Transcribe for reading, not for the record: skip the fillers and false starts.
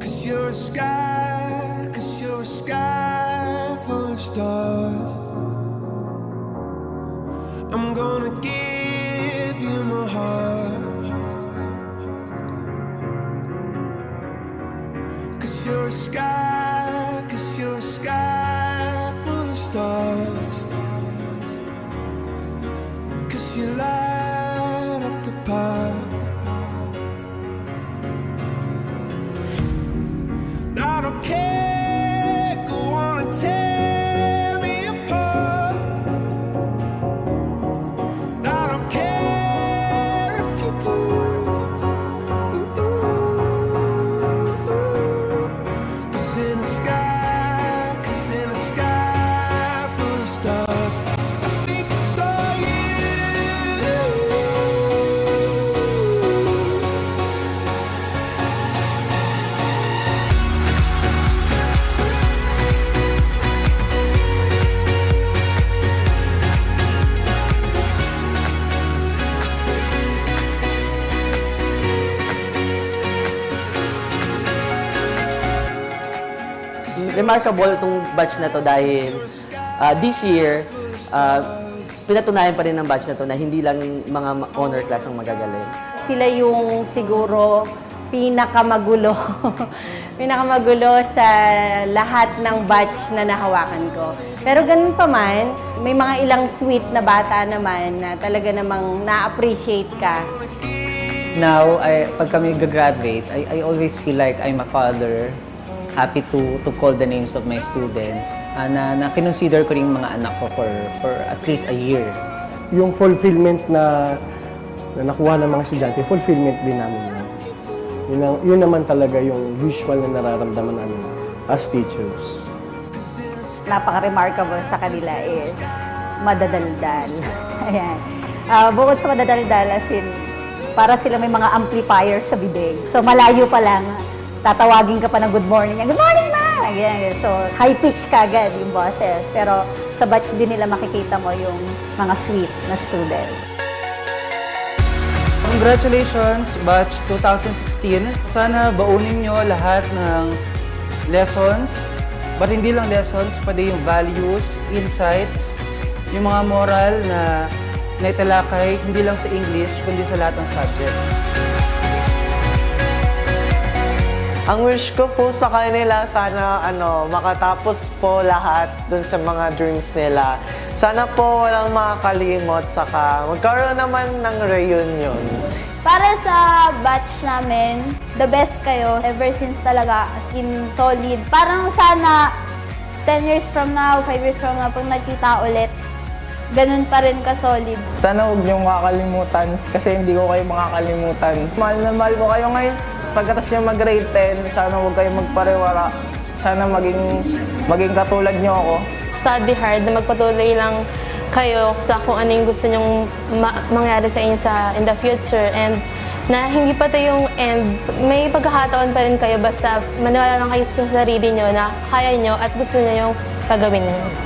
'Cause you're a sky, 'cause you're a sky full of stars. I'm gonna give you my heart. 'Cause you're a sky, 'cause you're a sky full of stars. 'Cause you light up the path. I don't care, go on and tear me apart. I don't care if you do. 'Cause in the sky, 'cause in the sky full of stars, I think I saw you. Remarkable itong batch na to dahil this year, pinatunayan pa rin ng batch na to na hindi lang mga honor class ang magagaling. Sila yung siguro pinakamagulo. Pinakamagulo sa lahat ng batch na nahawakan ko. Pero ganun pa man, may mga ilang sweet na bata naman na talaga namang na-appreciate ka. Now, pag kami gagraduate, I always feel like I'm a father. Happy to call the names of my students. Na kinonsider ko rin mga anak ko for at least a year. Yung fulfillment na nakuha ng mga estudyante, fulfillment din namin yun. Yun naman talaga yung usual na nararamdaman namin as teachers. Napaka-remarkable sa kanila is madadaldal. Ayan. Bukod sa madadaldal, as in, para sila may mga amplifier sa bibig. So malayo pa lang, tatawagin ka pa ng good morning. Good morning, ma! Ayan. So high pitch ka agad yung boses. Pero sa batch din nila makikita mo yung mga sweet na student. Congratulations, batch 2016. Sana baunin nyo lahat ng lessons. But hindi lang lessons, pati yung values, insights, yung mga moral na naitalakay, hindi lang sa English, kundi sa lahat ng subject. Ang wish ko po sa kanila, sana makatapos po lahat dun sa mga dreams nila. Sana po walang makakalimot, saka magkaroon naman ng reunion. Para sa batch namin, the best kayo. Ever since talaga, as in solid. Parang sana 10 years from now, 5 years from now, pag nagkita ulit, ganun pa rin ka-solid. Sana huwag niyong makakalimutan kasi hindi ko kayo makakalimutan. Mahal na mahal ko kayo ngayon. Pagkatas niyo mag-grade 10, sana huwag kayong magpariwara. Sana maging katulad niyo ako. Study hard, na magpatuloy lang kayo sa kung ano yung gusto nyong mangyari sa inyo in the future. And na hindi pa ito yung end, may pagkakataon pa rin kayo basta maniwala lang kayo sa sarili nyo na kaya nyo at gusto nyo yung gagawin nyo.